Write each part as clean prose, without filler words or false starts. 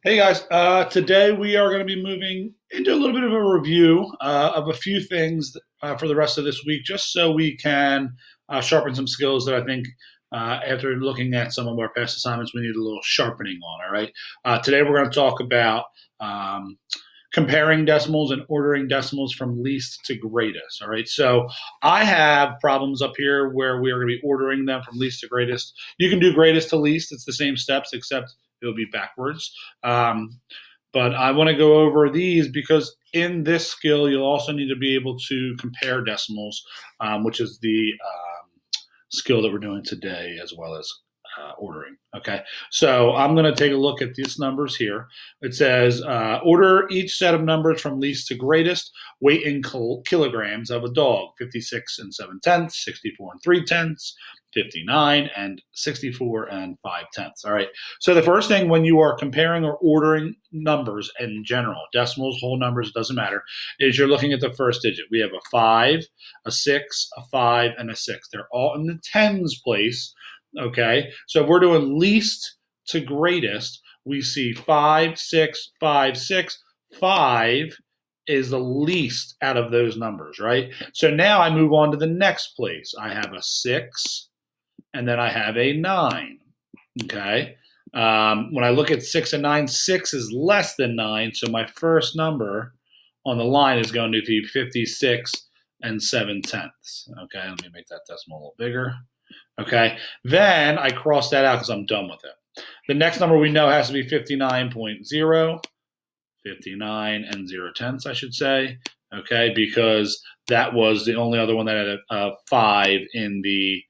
Hey guys, today we are going to be moving into a little bit of a review of a few things for the rest of this week, just so we can sharpen some skills that I think after looking at some of our past assignments, we need a little sharpening on. All right. Today we're going to talk about comparing decimals and ordering decimals from least to greatest. All right. So I have problems up here where we are going to be ordering them from least to greatest. You can do greatest to least. It's the same steps, except it'll be backwards. But I want to go over these because in this skill, you'll also need to be able to compare decimals, which is the skill that we're doing today, as well as ordering. Okay, so I'm going to take a look at these numbers here. It says order each set of numbers from least to greatest. Weight in kilograms of a dog: 56 and 7/10, 64 and 3/10, 59 and 64 and 5/10. All right. So the first thing when you are comparing or ordering numbers in general, decimals, whole numbers, doesn't matter, is you're looking at the first digit. We have a 5, a 6, a 5, and a 6. They're all in the tens place. Okay. So if we're doing least to greatest, we see 5, 6, 5, 6, 5 is the least out of those numbers, right? So now I move on to the next place. I have a 6, and then I have a 9, okay? When I look at 6 and 9, 6 is less than 9, so my first number on the line is going to be 56 and 7/10. Okay, let me make that decimal a little bigger. Okay, then I cross that out because I'm done with it. The next number we know has to be 59.0, 59 and 0/10, I should say, okay, because that was the only other one that had a 5 in the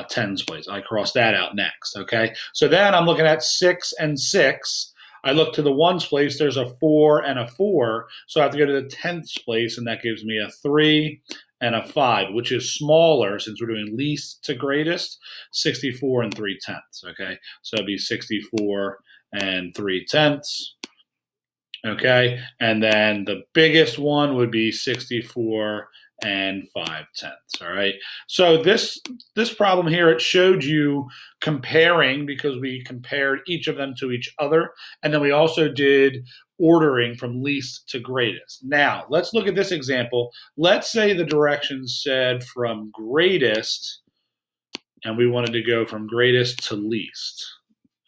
tens place. I cross that out next, okay? So then I'm looking at 6 and 6. I look to the ones place, there's a 4 and a 4, so I have to go to the tenths place, and that gives me a 3 and a 5, which is smaller since we're doing least to greatest, 64 and 3/10, okay? So it'd be 64 and 3/10. Okay, and then the biggest one would be 64 and 5/10. All right. So this problem here, it showed you comparing because we compared each of them to each other, and then we also did ordering from least to greatest. Now let's look at this example. Let's say the directions said from greatest, and we wanted to go from greatest to least.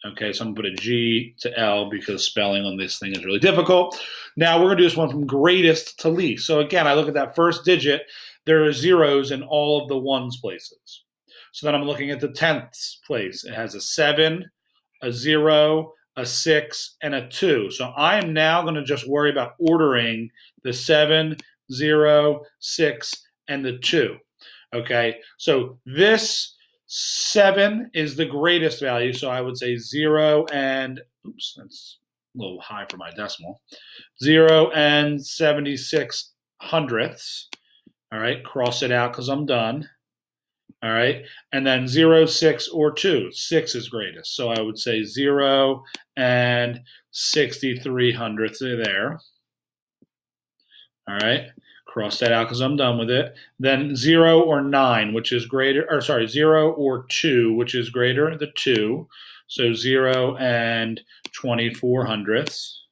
Okay, so I'm going to put a G to L because spelling on this thing is really difficult. Now we're going to do this one from greatest to least. So again, I look at that first digit. There are zeros in all of the ones places. So then I'm looking at the tenths place. It has a 7, a 0, a 6, and a 2. So I am now going to just worry about ordering the 7, 0, 6, and the 2. Okay, so this 7 is the greatest value, so I would say 0 and, oops, that's a little high for my decimal, 0 and 76 hundredths. All right, cross it out because I'm done. All right, and then 0, 6, or 2. 6 is greatest, so I would say 0 and 63 hundredths are there. All right. Cross that out because I'm done with it. Then 0 or 9, which is greater, or sorry, 0 or 2, which is greater, the 2. So 0 and 24 hundredths.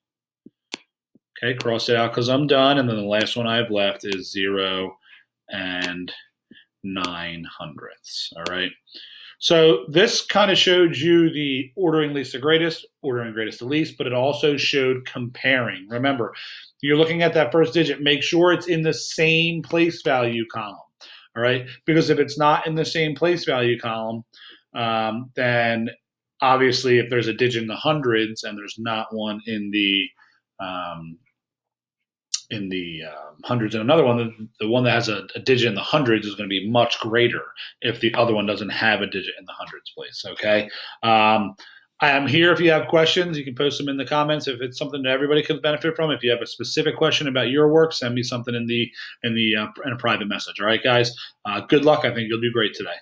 Okay, cross it out because I'm done. And then the last one I have left is 0 and 9 hundredths. All right. So this kind of showed you the ordering least to greatest, ordering greatest to least, but it also showed comparing. Remember, you're looking at that first digit, make sure it's in the same place value column, all right? Because if it's not in the same place value column, then obviously if there's a digit in the hundreds and there's not one in the hundreds and another one, the one that has a digit in the hundreds is going to be much greater if the other one doesn't have a digit in the hundreds place, okay? I am here if you have questions. You can post them in the comments if it's something that everybody could benefit from. If you have a specific question about your work, send me something in a private message. All right, guys. Good luck. I think you'll do great today.